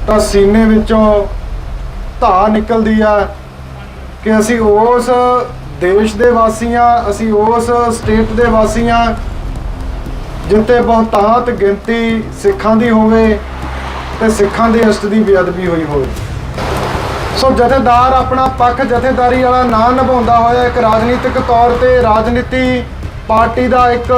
ਤਾਂ ਸੀਨੇ ਵਿੱਚੋਂ ਧਾਰ ਨਿਕਲਦੀ ਆ ਕਿ ਅਸੀਂ ਉਸ ਦੇਸ਼ ਦੇ ਵਾਸੀ ਹਾਂ, ਅਸੀਂ ਉਸ ਸਟੇਟ ਦੇ ਵਾਸੀ ਹਾਂ ਜਿੱਥੇ ਬਹੁਤਾਤ ਗਿਣਤੀ ਸਿੱਖਾਂ ਦੀ ਹੋਵੇ ਤੇ ਸਿੱਖਾਂ ਦੇ ਇਸ਼ਟ ਦੀ ਬੇਅਦਬੀ ਹੋਈ ਹੋਵੇ। ਸੋ ਜਥੇਦਾਰ ਆਪਣਾ ਪੱਖ ਜਥੇਦਾਰੀ ਵਾਲਾ ਨਾ ਨਿਭਾਉਂਦਾ ਹੋਇਆ ਇੱਕ ਰਾਜਨੀਤਿਕ ਤੌਰ ਤੇ ਰਾਜਨੀਤੀ ਪਾਰਟੀ ਦਾ ਇੱਕ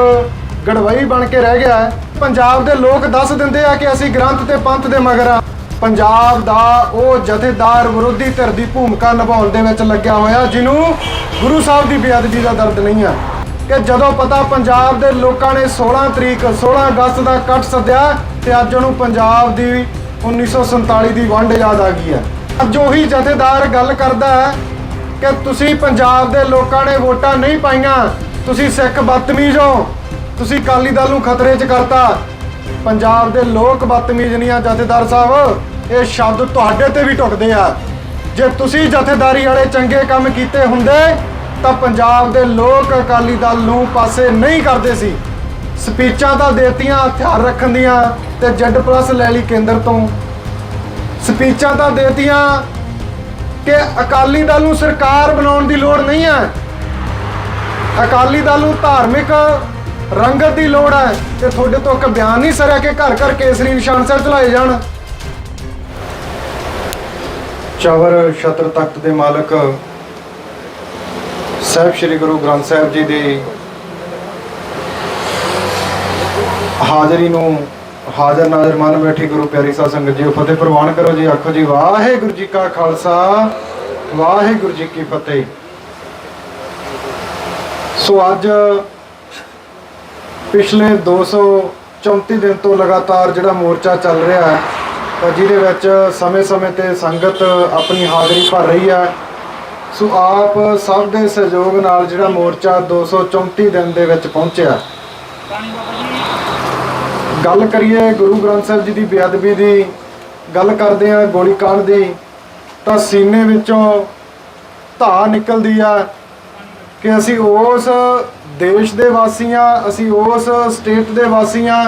ਗੜਵਈ ਬਣ ਕੇ ਰਹਿ ਗਿਆ ਹੈ। ਪੰਜਾਬ ਦੇ ਲੋਕ ਦੱਸ ਦਿੰਦੇ ਆ ਕਿ ਅਸੀਂ ਗ੍ਰੰਥ ਤੇ ਪੰਥ ਦੇ ਮਗਰ ਆ। ਪੰਜਾਬ ਦਾ ਉਹ ਜਥੇਦਾਰ ਵਿਰੋਧੀ ਧਿਰ ਦੀ ਭੂਮਿਕਾ ਨਿਭਾਉਣ ਦੇ ਵਿੱਚ ਲੱਗਿਆ ਹੋਇਆ ਜਿਹਨੂੰ ਗੁਰੂ ਸਾਹਿਬ ਦੀ ਬੇਅਦਬੀ ਦਾ ਦਰਦ ਨਹੀਂ ਆ। ਕਿ ਜਦੋਂ ਪਤਾ ਪੰਜਾਬ ਦੇ ਲੋਕਾਂ ਨੇ 16 ਅਗਸਤ ਦਾ ਇਕੱਠ ਸੱਦਿਆ ਤੇ ਅੱਜ ਉਹਨੂੰ ਪੰਜਾਬ ਦੀ 1947 ਦੀ ਵੰਡ ਯਾਦ ਆ ਗਈ ਹੈ। ਅੱਜ ਉਹੀ ਜਥੇਦਾਰ ਗੱਲ ਕਰਦਾ ਹੈ ਕਿ ਤੁਸੀਂ ਪੰਜਾਬ ਦੇ ਲੋਕਾਂ ਨੇ ਵੋਟਾਂ ਨਹੀਂ ਪਾਈਆਂ, ਤੁਸੀਂ ਸਿੱਖ ਬਦਤਮੀਜ਼ ਹੋ, ਤੁਸੀਂ ਅਕਾਲੀ ਦਲ ਨੂੰ ਖਤਰੇ 'ਚ ਕਰਤਾ। ਪੰਜਾਬ ਦੇ ਲੋਕ ਬਦਤਮੀਜ਼ ਨਹੀਂ ਆ ਜਥੇਦਾਰ ਸਾਹਿਬ, ਇਹ ਸ਼ਬਦ ਤੁਹਾਡੇ ਤੇ ਵੀ ਢੁਕਦੇ ਆ। ਜੇ ਤੁਸੀਂ ਜਥੇਦਾਰੀ ਵਾਲੇ ਚੰਗੇ ਕੰਮ ਕੀਤੇ ਹੁੰਦੇ ਤਾਂ ਪੰਜਾਬ ਦੇ ਲੋਕ ਅਕਾਲੀ ਦਲ ਨੂੰ ਪਾਸੇ ਨਹੀਂ ਕਰਦੇ ਸੀ। ਸਪੀਚਾਂ ਤਾਂ ਦੇਤੀਆਂ ਹਥਿਆਰ ਰੱਖਣ ਦੀਆਂ ਤੇ Z+ ਲੈ ਲਈ ਕੇਂਦਰ ਤੋਂ। ਸਪੀਚਾਂ ਤਾਂ ਦੇਤੀਆਂ ਕਿ ਅਕਾਲੀ ਦਲ ਨੂੰ ਸਰਕਾਰ ਬਣਾਉਣ ਦੀ ਲੋੜ ਨਹੀਂ ਹੈ, ਅਕਾਲੀ ਦਲ ਨੂੰ ਧਾਰਮਿਕ ਰੰਗਤ ਦੀ ਲੋੜ ਹੈ। ਤੇ ਤੁਹਾਡੇ ਤੋਂ ਇੱਕ ਬਿਆਨ ਨਹੀਂ ਸਰਿਆ ਕਿ ਘਰ ਘਰ ਕੇਸਰੀ ਨਿਸ਼ਾਨ ਸਿਰ ਚਲਾਏ ਜਾਣ। ਚਵਰ ਛਤਰ ਤਖਤ ਦੇ ਮਾਲਕ ਸਾਹਿਬ ਸ੍ਰੀ ਗੁਰੂ ਗ੍ਰੰਥ ਸਾਹਿਬ ਜੀ ਦੀ ਹਾਜ਼ਰੀ ਨੂੰ ਹਾਜ਼ਰ ਨਾਜ਼ਰ ਮਨ ਬੈਠੀ ਗੁਰੂ ਪਿਆਰੀ ਸਾਧ ਸੰਗਤ ਜੀ ਫਤਿਹ ਪ੍ਰਵਾਨ ਕਰੋ ਜੀ। ਆਖੋ ਜੀ ਵਾਹਿਗੁਰੂ ਜੀ ਕਾ ਖਾਲਸਾ ਵਾਹਿਗੁਰੂ ਜੀ ਕੀ ਫਤਿਹ। ਸੋ ਅੱਜ ਪਿਛਲੇ 234 ਦਿਨ ਤੋਂ ਲਗਾਤਾਰ ਜਿਹੜਾ ਮੋਰਚਾ ਚੱਲ ਰਿਹਾ ਹੈ ਤਾਂ ਜਿਹਦੇ ਵਿੱਚ ਸਮੇਂ-ਸਮੇਂ ਤੇ ਸੰਗਤ ਆਪਣੀ ਹਾਜ਼ਰੀ ਭਰ ਰਹੀ ਹੈ। ਸੋ ਆਪ ਸਭ ਦੇ ਸਹਿਯੋਗ ਨਾਲ ਜਿਹੜਾ ਮੋਰਚਾ 234 ਦਿਨ ਦੇ ਵਿੱਚ ਪਹੁੰਚਿਆ। ਗੱਲ ਕਰੀਏ ਗੁਰੂ ਗ੍ਰੰਥ ਸਾਹਿਬ ਜੀ ਦੀ ਬੇਅਦਬੀ ਦੀ, ਗੱਲ ਕਰਦੇ ਆ ਗੋਲੀकांड ਦੀ, ਤਾਂ ਸੀਨੇ ਵਿੱਚੋਂ ਧਾਰ ਨਿਕਲਦੀ ਆ ਕਿ ਅਸੀਂ ਉਸ ਦੇਸ਼ ਦੇ ਵਾਸੀ ਹਾਂ, ਅਸੀਂ ਉਸ ਸਟੇਟ ਦੇ ਵਾਸੀ ਹਾਂ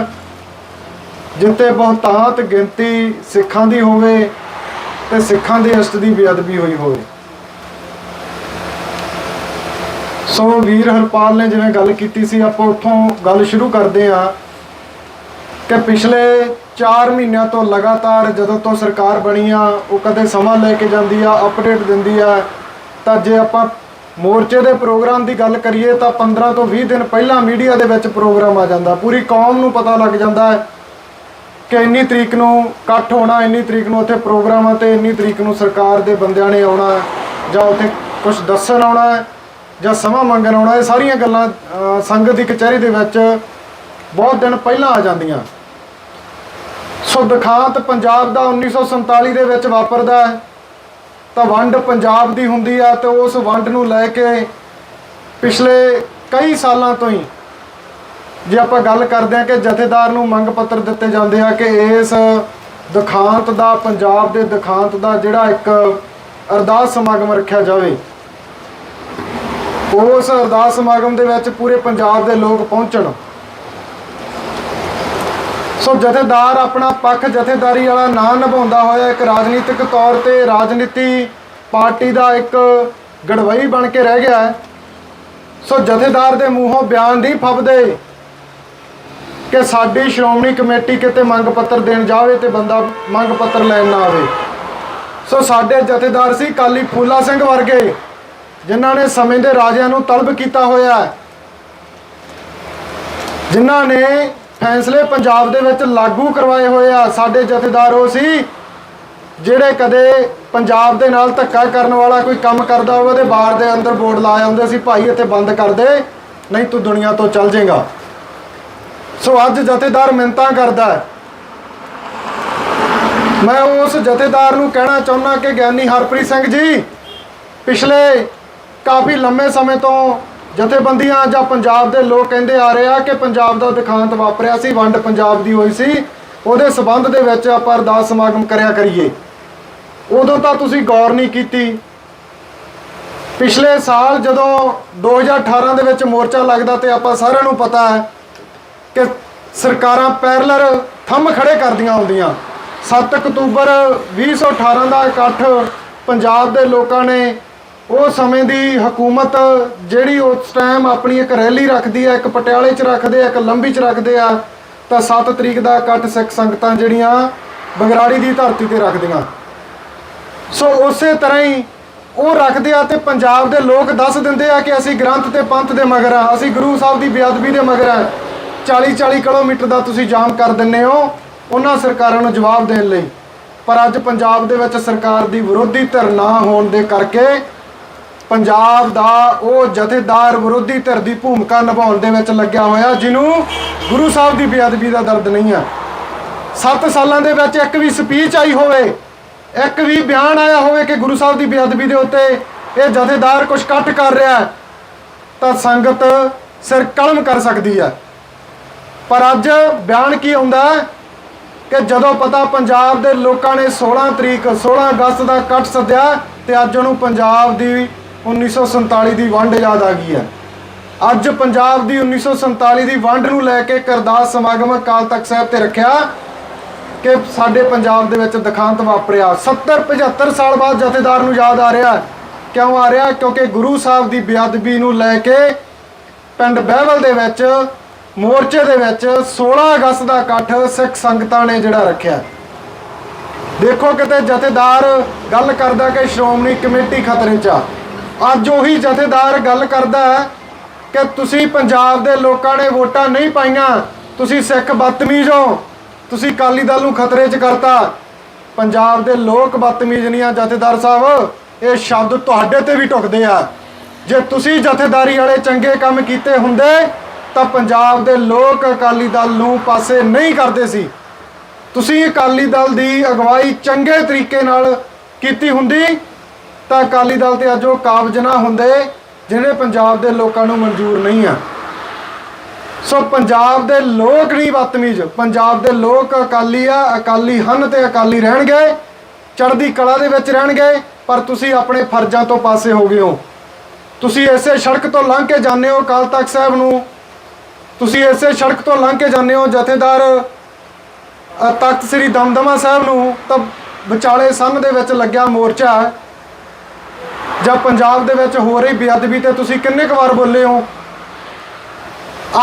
ਜਿੱਥੇ ਬਹੁਤਾਤ ਗਿਣਤੀ ਸਿੱਖਾਂ ਦੀ ਹੋਵੇ ਤੇ ਸਿੱਖਾਂ ਦੇ ਇਸ਼ਟ ਦੀ ਬੇਅਦਬੀ ਹੋਈ ਹੋਵੇ। ਸੋ ਵੀਰ ਹਰਪਾਲ ਨੇ ਜਿਵੇਂ ਗੱਲ ਕੀਤੀ ਸੀ, ਆਪਾਂ ਉੱਥੋਂ ਗੱਲ ਸ਼ੁਰੂ ਕਰਦੇ ਹਾਂ ਕਿ ਪਿਛਲੇ 4 ਮਹੀਨਿਆਂ ਤੋਂ ਲਗਾਤਾਰ ਜਦੋਂ ਤੋਂ ਸਰਕਾਰ ਬਣੀ ਆ ਉਹ ਕਦੇ ਸਮਾਂ ਲੈ ਕੇ ਜਾਂਦੀ ਆ, ਅਪਡੇਟ ਦਿੰਦੀ ਆ। ਤਾਂ ਜੇ ਆਪਾਂ ਮੋਰਚੇ ਦੇ ਪ੍ਰੋਗਰਾਮ ਦੀ ਗੱਲ ਕਰੀਏ ਤਾਂ 15 ਤੋਂ 20 ਦਿਨ ਪਹਿਲਾਂ ਮੀਡੀਆ ਦੇ ਵਿੱਚ ਪ੍ਰੋਗਰਾਮ ਆ ਜਾਂਦਾ, ਪੂਰੀ ਕੌਮ ਨੂੰ ਪਤਾ ਲੱਗ ਜਾਂਦਾ ਹੈ ਕਿ ਇੰਨੀ ਤਰੀਕ ਨੂੰ ਇਕੱਠ ਹੋਣਾ, ਇੰਨੀ ਤਰੀਕ ਨੂੰ ਉੱਥੇ ਪ੍ਰੋਗਰਾਮ ਆ ਤੇ ਇੰਨੀ ਤਰੀਕ ਨੂੰ ਸਰਕਾਰ ਦੇ ਬੰਦਿਆਂ ਨੇ ਆਉਣਾ ਜਾਂ ਉੱਥੇ ਕੁਝ ਦੱਸਣ ਆਉਣਾ ਜਾਂ ਸਮਾਂ ਮੰਗਣ ਆਉਣਾ। ਇਹ ਸਾਰੀਆਂ ਗੱਲਾਂ ਸੰਗਤ ਦੀ ਕਚਹਿਰੀ ਦੇ ਵਿੱਚ ਬਹੁਤ ਦਿਨ ਪਹਿਲਾਂ ਆ ਜਾਂਦੀਆਂ। ਸੋ ਦਿਖਾਂਤ ਪੰਜਾਬ ਦਾ 1947 ਦੇ ਵਿੱਚ ਵਾਪਰਦਾ ਹੈ ਤਾਂ ਵੰਡ ਪੰਜਾਬ ਦੀ ਹੁੰਦੀ ਆ ਤੇ ਉਸ ਵੰਡ ਨੂੰ ਲੈ ਕੇ ਪਿਛਲੇ ਕਈ ਸਾਲਾਂ ਤੋਂ ਹੀ ਜੇ ਆਪਾਂ ਗੱਲ ਕਰਦੇ ਹਾਂ ਕਿ ਜਥੇਦਾਰ ਨੂੰ ਮੰਗ ਪੱਤਰ ਦਿੱਤੇ ਜਾਂਦੇ ਆ ਕਿ ਇਸ ਦਿਖਾਂਤ ਦਾ, ਪੰਜਾਬ ਦੇ ਦਿਖਾਂਤ ਦਾ ਜਿਹੜਾ ਇੱਕ ਅਰਦਾਸ ਸਮਾਗਮ ਰੱਖਿਆ ਜਾਵੇ। ਉਸ ਅਰਦਾਸ ਸਮਾਗਮ ਦੇ ਵਿੱਚ ਪੂਰੇ ਪੰਜਾਬ ਦੇ ਲੋਕ ਪਹੁੰਚਣ। ਸੋ ਜਥੇਦਾਰ ਆਪਣਾ ਪੱਖ ਜਥੇਦਾਰੀ ਵਾਲਾ ਨਾ ਨਿਭਾਉਂਦਾ ਹੋਇਆ ਇੱਕ ਰਾਜਨੀਤਿਕ ਤੌਰ ਤੇ ਰਾਜਨੀਤੀ ਪਾਰਟੀ ਦਾ ਇੱਕ ਗੜਵਈ ਬਣ ਕੇ ਰਹਿ ਗਿਆ ਹੈ। ਸੋ ਜਥੇਦਾਰ ਦੇ ਮੂੰਹੋਂ ਬਿਆਨ ਨਹੀਂ ਫੱਬਦੇ ਕਿ ਸਾਡੀ ਸ਼੍ਰੋਮਣੀ ਕਮੇਟੀ ਕਿਤੇ ਮੰਗ ਪੱਤਰ ਦੇਣ ਜਾਵੇ ਤੇ ਬੰਦਾ ਮੰਗ ਪੱਤਰ ਲੈਣ ਨਾ ਆਵੇ। ਸੋ ਸਾਡੇ ਜਥੇਦਾਰ ਸੀ ਕਾਲੀ ਫੂਲਾ ਸਿੰਘ ਵਰਗੇ ਜਿਨ੍ਹਾਂ ਨੇ ਸਮੇਂ ਦੇ ਰਾਜਿਆਂ ਨੂੰ ਤਲਬ ਕੀਤਾ ਹੋਇਆ, ਜਿਨ੍ਹਾਂ ਨੇ ਫੈਸਲੇ ਪੰਜਾਬ ਦੇ ਵਿੱਚ ਲਾਗੂ ਕਰਵਾਏ ਹੋਏ ਆ। ਸਾਡੇ ਜਥੇਦਾਰ ਉਹ ਸੀ ਜਿਹੜੇ ਕਦੇ ਪੰਜਾਬ ਦੇ ਨਾਲ ਧੱਕਾ ਕਰਨ ਵਾਲਾ ਕੋਈ ਕੰਮ ਕਰਦਾ ਹੋਵੇ ਉਹਦੇ ਬਾਰ ਦੇ ਅੰਦਰ ਬੋਰਡ ਲਾਏ ਹੁੰਦੇ ਸੀ, ਭਾਈ ਇੱਥੇ ਬੰਦ ਕਰ ਦੇ ਨਹੀਂ ਤੂੰ ਦੁਨੀਆ ਤੋਂ ਚੱਲ ਜਾਏਗਾ। ਸੋ ਅੱਜ ਜਥੇਦਾਰ ਮਿੰਨਤਾਂ ਕਰਦਾ ਹੈ। ਮੈਂ ਉਸ ਜਥੇਦਾਰ ਨੂੰ ਕਹਿਣਾ ਚਾਹੁੰਦਾ ਕਿ ਗਿਆਨੀ ਹਰਪ੍ਰੀਤ ਸਿੰਘ ਜੀ ਪਿਛਲੇ ਕਾਫੀ ਲੰਮੇ ਸਮੇਂ ਤੋਂ ਜਥੇਬੰਦੀਆਂ ਜਾਂ ਪੰਜਾਬ ਦੇ ਲੋਕ ਕਹਿੰਦੇ ਆ ਰਹੇ ਆ ਕਿ ਪੰਜਾਬ ਦਾ ਦਿਖਾਂਤ ਵਾਪਰਿਆ ਸੀ, ਵੰਡ ਪੰਜਾਬ ਦੀ ਹੋਈ ਸੀ, ਉਹਦੇ ਸਬੰਧ ਦੇ ਵਿੱਚ ਆਪਾਂ ਅਰਦਾਸ ਸਮਾਗਮ ਕਰਿਆ ਕਰੀਏ। ਉਦੋਂ ਤਾਂ ਤੁਸੀਂ ਗੌਰ ਨਹੀਂ ਕੀਤੀ। ਪਿਛਲੇ ਸਾਲ ਜਦੋਂ 2018 ਦੇ ਵਿੱਚ ਮੋਰਚਾ ਲੱਗਦਾ ਤੇ ਆਪਾਂ ਸਾਰਿਆਂ ਨੂੰ ਪਤਾ ਹੈ ਕਿ ਸਰਕਾਰਾਂ ਪੈਰਲਰ ਥੰਮ ਖੜੇ ਕਰਦੀਆਂ ਹੁੰਦੀਆਂ। 7 ਅਕਤੂਬਰ 2018 ਦਾ ਇਕੱਠ ਪੰਜਾਬ ਦੇ ਲੋਕਾਂ ਨੇ ਉਹ ਸਮੇਂ ਦੀ ਹਕੂਮਤ ਜਿਹੜੀ ਉਸ ਟਾਈਮ ਆਪਣੀ ਇੱਕ ਰੈਲੀ ਰੱਖਦੀ ਹੈ, ਇੱਕ ਪਟਿਆਲੇ 'ਚ ਰੱਖਦੇ ਆ, ਇੱਕ ਲੰਬੀ 'ਚ ਰੱਖਦੇ ਆ, ਤਾਂ 7 ਤਰੀਕ ਦਾ ਇਕੱਠ ਸਿੱਖ ਸੰਗਤਾਂ ਜਿਹੜੀਆਂ ਬਗਰਾੜੀ ਦੀ ਧਰਤੀ ਤੇ ਰੱਖਦੀਆਂ। ਸੋ ਉਸੇ ਤਰ੍ਹਾਂ ਹੀ ਉਹ ਰੱਖਦੇ ਆ ਤੇ ਪੰਜਾਬ ਦੇ ਲੋਕ ਦੱਸ ਦਿੰਦੇ ਆ ਕਿ ਅਸੀਂ ਗ੍ਰੰਥ ਤੇ ਪੰਥ ਦੇ ਮਗਰ ਆ, ਅਸੀਂ ਗੁਰੂ ਸਾਹਿਬ ਦੀ ਬੇਅਦਬੀ ਦੇ ਮਗਰ ਆ। 40-40 ਕਿਲੋਮੀਟਰ ਦਾ ਤੁਸੀਂ ਜਾਮ ਕਰ ਦਿੰਦੇ ਹੋ ਉਹਨਾਂ ਸਰਕਾਰਾਂ ਨੂੰ ਜਵਾਬ ਦੇਣ ਲਈ। ਪਰ ਅੱਜ ਪੰਜਾਬ ਦੇ ਵਿੱਚ ਸਰਕਾਰ ਦੀ ਵਿਰੋਧੀ ਧਿਰ ਨਾ ਹੋਣ ਦੇ ਕਰਕੇ ਪੰਜਾਬ ਦਾ ਉਹ ਜਥੇਦਾਰ ਵਿਰੋਧੀ ਧਿਰ ਦੀ ਭੂਮਿਕਾ ਨਿਭਾਉਣ ਦੇ ਵਿੱਚ ਲੱਗਿਆ ਹੋਇਆ, ਜਿਹਨੂੰ ਗੁਰੂ ਸਾਹਿਬ ਦੀ ਬੇਅਦਬੀ ਦਾ ਦਰਦ ਨਹੀਂ ਆ। 7 ਸਾਲਾਂ ਦੇ ਵਿੱਚ ਇੱਕ ਵੀ ਸਪੀਚ ਆਈ ਹੋਵੇ, ਇੱਕ ਵੀ ਬਿਆਨ ਆਇਆ ਹੋਵੇ ਕਿ ਗੁਰੂ ਸਾਹਿਬ ਦੀ ਬੇਅਦਬੀ ਦੇ ਉੱਤੇ ਇਹ ਜਥੇਦਾਰ ਕੁਝ ਕੱਟ ਕਰ ਰਿਹਾ, ਤਾਂ ਸੰਗਤ ਸਿਰ ਕਲਮ ਕਰ ਸਕਦੀ ਹੈ। ਪਰ ਅੱਜ ਬਿਆਨ ਕੀ ਹੁੰਦਾ ਕਿ ਜਦੋਂ ਪਤਾ ਪੰਜਾਬ ਦੇ ਲੋਕਾਂ ਨੇ 16 ਅਗਸਤ ਦਾ ਇਕੱਠ ਸੱਦਿਆ ਤੇ ਅੱਜ ਉਹਨੂੰ ਪੰਜਾਬ ਦੀ 1947 ਦੀ ਵੰਡ ਯਾਦ ਆ ਗਈ ਹੈ। ਅੱਜ ਪੰਜਾਬ ਦੀ 1947 ਦੀ ਵੰਡ ਨੂੰ ਲੈ ਕੇ ਅਰਦਾਸ ਸਮਾਗਮ ਅਕਾਲ ਤਖਤ ਸਾਹਿਬ ਤੇ ਰੱਖਿਆ ਕਿ ਸਾਡੇ ਪੰਜਾਬ ਦੇ ਵਿੱਚ ਦਿਖਾਂਤ ਵਾਪਰਿਆ। 70-75 ਸਾਲ ਬਾਅਦ ਜਥੇਦਾਰ ਨੂੰ ਯਾਦ ਆ ਰਿਹਾ। ਕਿਉਂ ਆ ਰਿਹਾ? ਕਿਉਂਕਿ ਗੁਰੂ ਸਾਹਿਬ ਦੀ ਬੇਅਦਬੀ ਨੂੰ ਲੈ ਕੇ ਪਿੰਡ ਬਹਿਵਲ ਦੇ ਵਿੱਚ ਮੋਰਚੇ ਦੇ ਵਿੱਚ 16 ਅਗਸਤ ਦਾ ਇਕੱਠ ਸਿੱਖ ਸੰਗਤਾਂ ਨੇ ਜਿਹੜਾ ਰੱਖਿਆ। ਦੇਖੋ ਕਿਤੇ ਜਥੇਦਾਰ ਗੱਲ ਕਰਦਾ ਕਿ ਸ਼੍ਰੋਮਣੀ ਕਮੇਟੀ ਖਤਰੇ 'ਚ ਆ, ਅੱਜ ਉਹੀ ਜਥੇਦਾਰ ਗੱਲ ਕਰਦਾ ਕਿ ਤੁਸੀਂ ਪੰਜਾਬ ਦੇ ਲੋਕਾਂ ਨੇ ਵੋਟਾਂ ਨਹੀਂ ਪਾਈਆਂ, ਤੁਸੀਂ ਸਿੱਖ ਬਦਤਮੀਜ਼ ਹੋ, ਤੁਸੀਂ ਅਕਾਲੀ ਦਲ ਨੂੰ ਖਤਰੇ 'ਚ ਕਰਤਾ। ਪੰਜਾਬ ਦੇ ਲੋਕ ਬਦਤਮੀਜ਼ ਨਹੀਂ ਆ ਜਥੇਦਾਰ ਸਾਹਿਬ, ਇਹ ਸ਼ਬਦ ਤੁਹਾਡੇ ਤੇ ਵੀ ਢੁਕਦੇ ਆ। ਜੇ ਤੁਸੀਂ ਜਥੇਦਾਰੀ ਵਾਲੇ ਚੰਗੇ ਕੰਮ ਕੀਤੇ ਹੁੰਦੇ ਤਾਂ ਪੰਜਾਬ ਦੇ ਲੋਕ ਅਕਾਲੀ ਦਲ ਨੂੰ ਪਾਸੇ ਨਹੀਂ ਕਰਦੇ ਸੀ। ਤੁਸੀਂ ਅਕਾਲੀ ਦਲ ਦੀ ਅਗਵਾਈ ਚੰਗੇ ਤਰੀਕੇ ਨਾਲ ਕੀਤੀ ਹੁੰਦੀ ਤਾਂ ਅਕਾਲੀ ਦਲ ਤੇ ਅੱਜ ਉਹ ਕਾਬਜ਼ ਨਾ ਹੁੰਦੇ ਜਿਹੜੇ ਪੰਜਾਬ ਦੇ ਲੋਕਾਂ ਨੂੰ ਮਨਜ਼ੂਰ ਨਹੀਂ ਆ। ਸੋ ਪੰਜਾਬ ਦੇ ਲੋਕ ਨਹੀਂ ਬਦਤਮੀਜ਼, ਪੰਜਾਬ ਦੇ ਲੋਕ ਅਕਾਲੀ ਆ, ਅਕਾਲੀ ਹਨ ਤੇ ਅਕਾਲੀ ਰਹਿਣਗੇ, ਚੜ੍ਹਦੀ ਕਲਾ ਦੇ ਵਿੱਚ ਰਹਿਣਗੇ। ਪਰ ਤੁਸੀਂ ਆਪਣੇ ਫਰਜ਼ਾਂ ਤੋਂ ਪਾਸੇ ਹੋ ਗਏ ਹੋ। ਤੁਸੀਂ ਇਸੇ ਸੜਕ ਤੋਂ ਲੰਘ ਕੇ ਜਾਂਦੇ ਹੋ ਅਕਾਲ ਤਖਤ ਸਾਹਿਬ ਨੂੰ, ਤੁਸੀਂ ਇਸੇ ਸੜਕ ਤੋਂ ਲੰਘ ਕੇ ਜਾਂਦੇ ਹੋ ਜਥੇਦਾਰ ਤਖਤ ਸ੍ਰੀ ਦਮਦਮਾ ਸਾਹਿਬ ਨੂੰ, ਤਾਂ ਵਿਚਾਲੇ ਸੰਨ ਦੇ ਵਿੱਚ ਲੱਗਿਆ ਮੋਰਚਾ ਜਾਂ ਪੰਜਾਬ ਦੇ ਵਿੱਚ ਹੋ ਰਹੀ ਬੇਅਦਬੀ ਤੇ ਤੁਸੀਂ ਕਿੰਨੇ ਕੁ ਵਾਰ ਬੋਲੇ ਹੋ?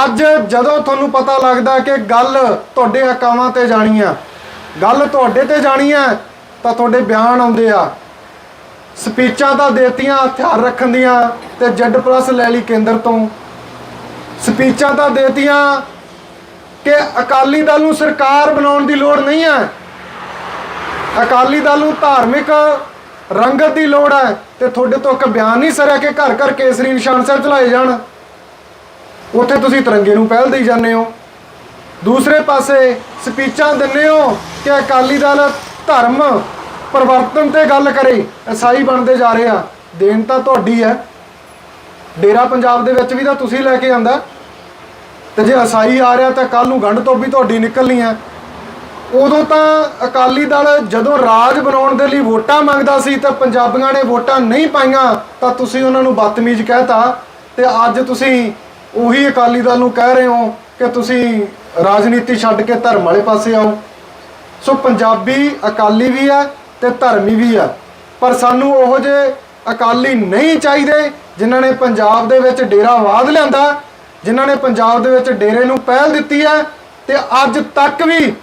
ਅੱਜ ਜਦੋਂ ਤੁਹਾਨੂੰ ਪਤਾ ਲੱਗਦਾ ਕਿ ਗੱਲ ਤੁਹਾਡੇ ਅਕਾਵਾਂ ਤੇ ਜਾਣੀ ਆ, ਗੱਲ ਤੁਹਾਡੇ ਤੇ ਜਾਣੀ ਆ, ਤਾਂ ਤੁਹਾਡੇ ਬਿਆਨ ਆਉਂਦੇ ਆ। ਸਪੀਚਾਂ ਤਾਂ ਦੇਤੀਆਂ ਹਥਿਆਰ ਰੱਖਣ ਦੀਆਂ ਤੇ Z+ ਲੈ ਲਈ ਕੇਂਦਰ ਤੋਂ, ਸਪੀਚਾਂ ਤਾਂ ਦੇਤੀਆਂ ਕਿ ਅਕਾਲੀ ਦਲ ਨੂੰ ਸਰਕਾਰ ਬਣਾਉਣ ਦੀ ਲੋੜ ਨਹੀਂ ਹੈ, ਅਕਾਲੀ ਦਲ ਨੂੰ ਧਾਰਮਿਕ ਰੰਗਤ ਦੀ ਲੋੜ ਹੈ। ਤੇ ਤੁਹਾਡੇ ਤੋਂ ਇੱਕ ਬਿਆਨ ਨਹੀਂ ਸਰਿਆ ਕਿ ਘਰ ਘਰ ਕੇਸਰੀ ਨਿਸ਼ਾਨ ਸਾਹਿਬ ਚਲਾਏ ਜਾਣ, ਉੱਥੇ ਤੁਸੀਂ ਤਿਰੰਗੇ ਨੂੰ ਪਹਿਲ ਦੇਈ ਜਾਂਦੇ ਹੋ। ਦੂਸਰੇ ਪਾਸੇ ਸਪੀਚਾਂ ਦਿੰਦੇ ਹੋ ਕਿ ਅਕਾਲੀ ਦਲ ਧਰਮ ਪਰਿਵਰਤਨ ਤੇ ਗੱਲ ਕਰੇ, ਈਸਾਈ ਬਣਦੇ ਜਾ ਰਹੇ ਆ। ਦੇਣ ਤਾਂ ਤੁਹਾਡੀ ਹੈ, ਡੇਰਾ ਪੰਜਾਬ ਦੇ ਵਿੱਚ ਵੀ ਤਾਂ ਤੁਸੀਂ ਲੈ ਕੇ ਆਂਦਾ, ਤੇ ਜੇ ਈਸਾਈ ਆ ਰਿਹਾ ਤਾਂ ਕੱਲ ਨੂੰ ਗੰਢ ਤੋਂ ਵੀ ਤੁਹਾਡੀ ਨਿਕਲਣੀ ਹੈ। ਉਦੋਂ ਤਾਂ ਅਕਾਲੀ ਦਲ ਜਦੋਂ ਰਾਜ ਬਣਾਉਣ ਦੇ ਲਈ ਵੋਟਾਂ ਮੰਗਦਾ ਸੀ ਤਾਂ ਪੰਜਾਬੀਆਂ ਨੇ ਵੋਟਾਂ ਨਹੀਂ ਪਾਈਆਂ ਤਾਂ ਤੁਸੀਂ ਉਹਨਾਂ ਨੂੰ ਬਦਤਮੀਜ਼ ਕਹਿਤਾ, ਤੇ ਅੱਜ ਤੁਸੀਂ ਉਹੀ ਅਕਾਲੀ ਦਲ ਨੂੰ ਕਹਿ ਰਹੇ ਹੋ ਕਿ ਤੁਸੀਂ ਰਾਜਨੀਤੀ ਛੱਡ ਕੇ ਧਰਮ ਵਾਲੇ ਪਾਸੇ ਆਓ। ਸੋ ਪੰਜਾਬੀ ਅਕਾਲੀ ਵੀ ਆ ਤੇ ਧਰਮੀ ਵੀ ਆ, ਪਰ ਸਾਨੂੰ ਉਹੋ ਜਿਹੇ ਅਕਾਲੀ ਨਹੀਂ ਚਾਹੀਦੇ ਜਿਨ੍ਹਾਂ ਨੇ ਪੰਜਾਬ ਦੇ ਵਿੱਚ ਡੇਰਾਵਾਦ ਲਿਆਂਦਾ, ਜਿਨ੍ਹਾਂ ਨੇ ਪੰਜਾਬ ਦੇ ਵਿੱਚ ਡੇਰੇ ਨੂੰ ਪਹਿਲ ਦਿੱਤੀ ਹੈ। ਤੇ ਅੱਜ ਤੱਕ ਵੀ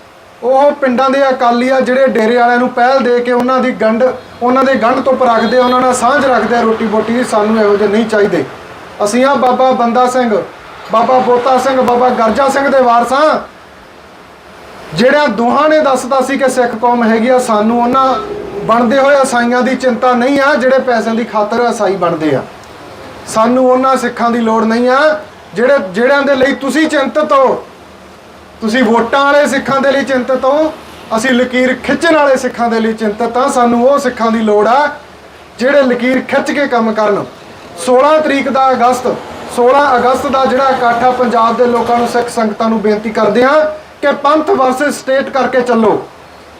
ਉਹ ਪਿੰਡਾਂ ਦੇ ਅਕਾਲੀ ਆ ਜਿਹੜੇ ਡੇਰੇ ਵਾਲਿਆਂ ਨੂੰ ਪਹਿਲ ਦੇ ਕੇ ਉਹਨਾਂ ਦੇ ਗੰਢ ਤੋਂ ਰੱਖਦੇ, ਉਹਨਾਂ ਨਾਲ ਸਾਂਝ ਰੱਖਦੇ ਆ ਰੋਟੀ ਬੋਟੀ ਦੀ। ਸਾਨੂੰ ਇਹੋ ਜਿਹੇ ਨਹੀਂ ਚਾਹੀਦੇ। ਅਸੀਂ ਆ ਬਾਬਾ ਬੰਦਾ ਸਿੰਘ, ਬਾਬਾ ਬੋਤਾ ਸਿੰਘ, ਬਾਬਾ ਗਰਜਾ ਸਿੰਘ ਦੇ ਵਾਰਸਾਂ, ਜਿਹੜਿਆਂ ਦੋਹਾਂ ਨੇ ਦੱਸਦਾ ਸੀ ਕਿ ਸਿੱਖ ਕੌਮ ਹੈਗੀ ਆ। ਸਾਨੂੰ ਉਹਨਾਂ ਬਣਦੇ ਹੋਏ ਈਸਾਈਆਂ ਦੀ ਚਿੰਤਾ ਨਹੀਂ ਆ ਜਿਹੜੇ ਪੈਸਿਆਂ ਦੀ ਖਾਤਰ ਈਸਾਈ ਬਣਦੇ ਆ। ਸਾਨੂੰ ਉਹਨਾਂ ਸਿੱਖਾਂ ਦੀ ਲੋੜ ਨਹੀਂ ਆ ਜਿਹੜਿਆਂ ਦੇ ਲਈ ਤੁਸੀਂ ਚਿੰਤਤ ਹੋ। ਤੁਸੀਂ ਵੋਟਾਂ ਵਾਲੇ ਸਿੱਖਾਂ ਦੇ ਲਈ ਚਿੰਤਤ ਹੋ, ਅਸੀਂ ਲਕੀਰ ਖਿੱਚਣ ਵਾਲੇ ਸਿੱਖਾਂ ਦੇ ਲਈ ਚਿੰਤਤ ਆ। ਸਾਨੂੰ ਉਹ ਸਿੱਖਾਂ ਦੀ ਲੋੜ ਆ ਜਿਹੜੇ ਲਕੀਰ ਖਿੱਚ ਕੇ ਕੰਮ ਕਰਨ। 16 ਤਰੀਕ ਦਾ 16 ਅਗਸਤ ਦਾ ਜਿਹੜਾ ਇਕੱਠ ਆ, ਪੰਜਾਬ ਦੇ ਲੋਕਾਂ ਨੂੰ, ਸਿੱਖ ਸੰਗਤਾਂ ਨੂੰ ਬੇਨਤੀ ਕਰਦੇ ਆ ਕਿ ਪੰਥ ਵਰਸਸ ਸਟੇਟ ਕਰਕੇ ਚੱਲੋ,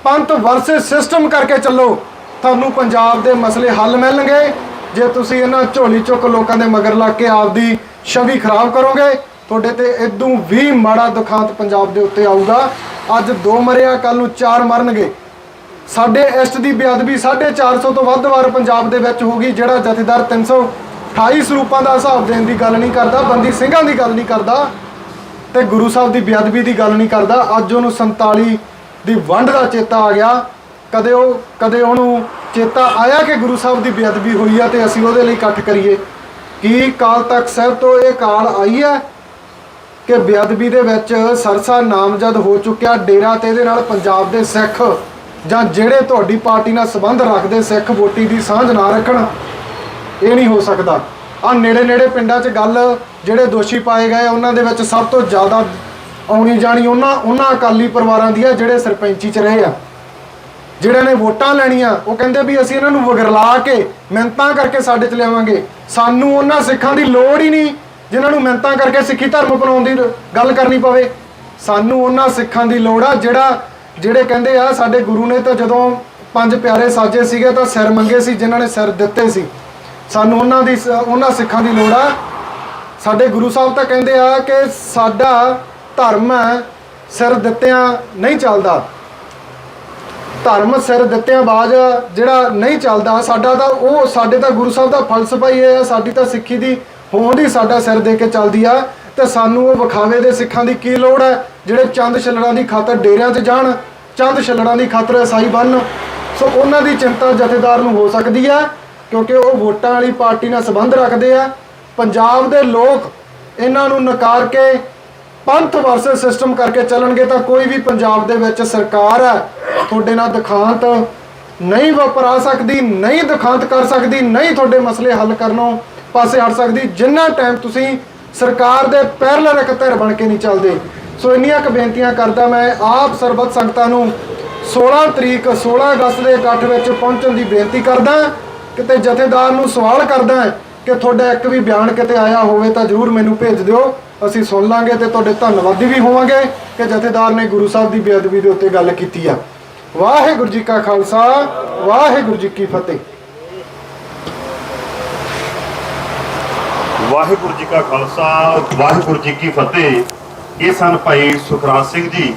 ਪੰਥ ਵਰਸਸ ਸਿਸਟਮ ਕਰਕੇ ਚੱਲੋ। ਤੁਹਾਨੂੰ ਪੰਜਾਬ ਦੇ ਮਸਲੇ ਹੱਲ ਮਿਲਣਗੇ। ਜੇ ਤੁਸੀਂ ਇਹਨਾਂ ਝੋਲੀ ਚੁੱਕ ਲੋਕਾਂ ਦੇ ਮਗਰ ਲੱਗ ਕੇ ਆਪਦੀ ਛਵੀ ਖਰਾਬ ਕਰੋਗੇ, ਤੁਹਾਡੇ ਤੇ ਇਦੋਂ ਵੀ ਮਾੜਾ ਦੁਖਾਂਤ ਪੰਜਾਬ ਦੇ ਉੱਤੇ ਆਊਗਾ। ਅੱਜ 2 ਮਰਿਆ, ਕੱਲ ਨੂੰ 4 ਮਰਨਗੇ। ਸਾਡੇ ਇਸ਼ਟ ਦੀ ਬੇਅਦਬੀ 450 ਤੋਂ ਵੱਧ ਵਾਰ ਪੰਜਾਬ ਦੇ ਵਿੱਚ ਹੋ ਗਈ। ਜਿਹੜਾ ਜਥੇਦਾਰ 328 ਸਰੂਪਾਂ ਦਾ ਹਿਸਾਬ ਦੇਣ ਦੀ ਗੱਲ ਨਹੀਂ ਕਰਦਾ, ਬੰਦੀ ਸਿੰਘਾਂ ਦੀ ਗੱਲ ਨਹੀਂ ਕਰਦਾ ਤੇ ਗੁਰੂ ਸਾਹਿਬ ਦੀ ਬੇਅਦਬੀ ਦੀ ਗੱਲ ਨਹੀਂ ਕਰਦਾ। ਅੱਜ ਉਹਨੂੰ 47 ਦੀ ਵੰਡ ਦਾ ਚੇਤਾ ਆ ਗਿਆ। ਕਦੇ ਉਹਨੂੰ ਚੇਤਾ ਆਇਆ ਕਿ ਗੁਰੂ ਸਾਹਿਬ ਦੀ ਬੇਅਦਬੀ ਹੋਈ ਆ ਤੇ ਅਸੀਂ ਉਹਦੇ ਲਈ ਇਕੱਠ ਕਰੀਏ? ਕੀ ਕਾਲ ਤਖਤ ਸਾਹਿਬ ਤੋਂ ਇਹ ਕਾਲ ਆਈ ਹੈ ਕਿ ਬੇਅਦਬੀ ਦੇ ਵਿੱਚ ਸਰਸਾ ਨਾਮਜ਼ਦ ਹੋ ਚੁੱਕਿਆ ਡੇਰਾ ਤੇ ਇਹਦੇ ਨਾਲ ਪੰਜਾਬ ਦੇ ਸਿੱਖ ਜਾਂ ਜਿਹੜੇ ਤੁਹਾਡੀ ਪਾਰਟੀ ਨਾਲ ਸੰਬੰਧ ਰੱਖਦੇ ਸਿੱਖ ਵੋਟੀ ਦੀ ਸਾਂਝ ਨਾ ਰੱਖਣ? ਇਹ ਨਹੀਂ ਹੋ ਸਕਦਾ। ਆ ਨੇੜੇ ਪਿੰਡਾਂ 'ਚ ਗੱਲ ਜਿਹੜੇ ਦੋਸ਼ੀ ਪਾਏ ਗਏ ਉਹਨਾਂ ਦੇ ਵਿੱਚ ਸਭ ਤੋਂ ਜ਼ਿਆਦਾ ਆਉਣੀ ਜਾਣੀ ਉਹਨਾਂ ਅਕਾਲੀ ਪਰਿਵਾਰਾਂ ਦੀ ਆ ਜਿਹੜੇ ਸਰਪੰਚੀ 'ਚ ਰਹੇ ਆ, ਜਿਹੜੇ ਨੇ ਵੋਟਾਂ ਲੈਣੀਆਂ। ਉਹ ਕਹਿੰਦੇ ਵੀ ਅਸੀਂ ਇਹਨਾਂ ਨੂੰ ਵਗਰਲਾ ਕੇ ਮਿਹਨਤਾਂ ਕਰਕੇ ਸਾਡੇ 'ਚ ਲਿਆਵਾਂਗੇ। ਸਾਨੂੰ ਉਹਨਾਂ ਸਿੱਖਾਂ ਦੀ ਲੋੜ ਹੀ ਨਹੀਂ ਜਿਨ੍ਹਾਂ ਨੂੰ ਮਿਹਨਤਾਂ ਕਰਕੇ ਸਿੱਖੀ ਧਰਮ ਅਪਣਾਉਣ ਦੀ ਗੱਲ ਕਰਨੀ ਪਵੇ। ਸਾਨੂੰ ਉਹਨਾਂ ਸਿੱਖਾਂ ਦੀ ਲੋੜ ਆ ਜਿਹੜੇ ਕਹਿੰਦੇ ਆ ਸਾਡੇ ਗੁਰੂ ਨੇ ਤਾਂ ਜਦੋਂ 5 ਪਿਆਰੇ ਸਾਜੇ ਸੀਗੇ ਤਾਂ ਸਿਰ ਮੰਗੇ ਸੀ, ਜਿਨ੍ਹਾਂ ਨੇ ਸਿਰ ਦਿੱਤੇ ਸੀ। ਸਾਨੂੰ ਉਹਨਾਂ ਸਿੱਖਾਂ ਦੀ ਲੋੜ ਆ। ਸਾਡੇ ਗੁਰੂ ਸਾਹਿਬ ਤਾਂ ਕਹਿੰਦੇ ਆ ਕਿ ਸਾਡਾ ਧਰਮ ਸਿਰ ਦਿੱਤਿਆਂ ਨਹੀਂ ਚੱਲਦਾ, ਧਰਮ ਸਿਰ ਦਿੱਤਿਆਂ ਬਾਅਦ ਜਿਹੜਾ ਨਹੀਂ ਚੱਲਦਾ। ਸਾਡੇ ਤਾਂ ਗੁਰੂ ਸਾਹਿਬ ਦਾ ਫਲਸਫਾ ਹੀ ਇਹ ਆ, ਸਾਡੀ ਤਾਂ ਸਿੱਖੀ ਦੀ ਹੋਂਦ ਹੀ ਸਾਡਾ ਸਿਰ ਦੇ ਕੇ ਚੱਲਦੀ ਆ। ਤੇ ਸਾਨੂੰ ਉਹ ਵਿਖਾਵੇ ਦੇ ਸਿੱਖਾਂ ਦੀ ਕੀ ਲੋੜ ਹੈ ਜਿਹੜੇ ਚੰਦ ਛੱਲੜਾਂ ਦੀ ਖਾਤਰ ਡੇਰਿਆਂ 'ਚ ਜਾਣ, ਚੰਦ ਛੱਲੜਾਂ ਦੀ ਖਾਤਰ ਈਸਾਈ ਬਣਨ? ਸੋ ਉਹਨਾਂ ਦੀ ਚਿੰਤਾ ਜਥੇਦਾਰ ਨੂੰ ਹੋ ਸਕਦੀ ਆ ਕਿਉਂਕਿ ਉਹ ਵੋਟਾਂ ਵਾਲੀ ਪਾਰਟੀ ਨਾਲ ਸੰਬੰਧ ਰੱਖਦੇ ਆ। ਪੰਜਾਬ ਦੇ ਲੋਕ ਇਹਨਾਂ ਨੂੰ ਨਕਾਰ ਕੇ ਪੰਥ ਵਰਸਸ ਸਿਸਟਮ ਕਰਕੇ ਚੱਲਣਗੇ ਤਾਂ ਕੋਈ ਵੀ ਪੰਜਾਬ ਦੇ ਵਿੱਚ ਸਰਕਾਰ ਹੈ ਤੁਹਾਡੇ ਨਾਲ ਦਿਖਾਂਤ ਨਹੀਂ ਵਾਪਰਾ ਸਕਦੀ, ਨਹੀਂ ਦਿਖਾਂਤ ਕਰ ਸਕਦੀ, ਨਹੀਂ ਤੁਹਾਡੇ ਮਸਲੇ ਹੱਲ ਕਰਨੋਂ ਪਾਸੇ ਹਟ ਸਕਦੀ ਜਿੰਨਾ ਟਾਈਮ ਤੁਸੀਂ ਸਰਕਾਰ ਦੇ ਪੈਰਲਲ ਇੱਕ ਧਿਰ ਬਣ ਕੇ ਨਹੀਂ ਚੱਲਦੇ। ਸੋ ਇੰਨੀਆਂ ਕੁ ਬੇਨਤੀਆਂ ਕਰਦਾ ਮੈਂ ਆਪ ਸਰਬੱਤ ਸੰਗਤਾਂ ਨੂੰ 16 ਅਗਸਤ ਦੇ ਇਕੱਠ ਵਿੱਚ ਪਹੁੰਚਣ ਦੀ ਬੇਨਤੀ ਕਰਦਾ। ਕਿਤੇ ਜਥੇਦਾਰ ਨੂੰ ਸਵਾਲ ਕਰਦਾ ਕਿ ਤੁਹਾਡਾ ਇੱਕ ਵੀ ਬਿਆਨ ਕਿਤੇ ਆਇਆ ਹੋਵੇ ਤਾਂ ਜ਼ਰੂਰ ਮੈਨੂੰ ਭੇਜ ਦਿਓ, ਅਸੀਂ ਸੁਣ ਲਾਂਗੇ ਤੇ ਤੁਹਾਡੇ ਧੰਨਵਾਦੀ ਵੀ ਹੋਵਾਂਗੇ ਕਿ ਜਥੇਦਾਰ ਨੇ ਗੁਰੂ ਸਾਹਿਬ ਦੀ ਬੇਅਦਬੀ ਦੇ ਉੱਤੇ ਗੱਲ ਕੀਤੀ ਆ। ਵਾਹਿਗੁਰੂ ਜੀ ਕਾ ਖਾਲਸਾ, ਵਾਹਿਗੁਰੂ ਜੀ ਕੀ ਫਤਿਹ। ਵਾਹਿਗੁਰੂ ਜੀ ਕਾ ਖਾਲਸਾ, ਵਾਹਿਗੁਰੂ ਜੀ ਕੀ ਫਤਿਹ। ਇਹ ਸਨ ਭਾਈ ਸੁਖਰਾਜ ਸਿੰਘ ਜੀ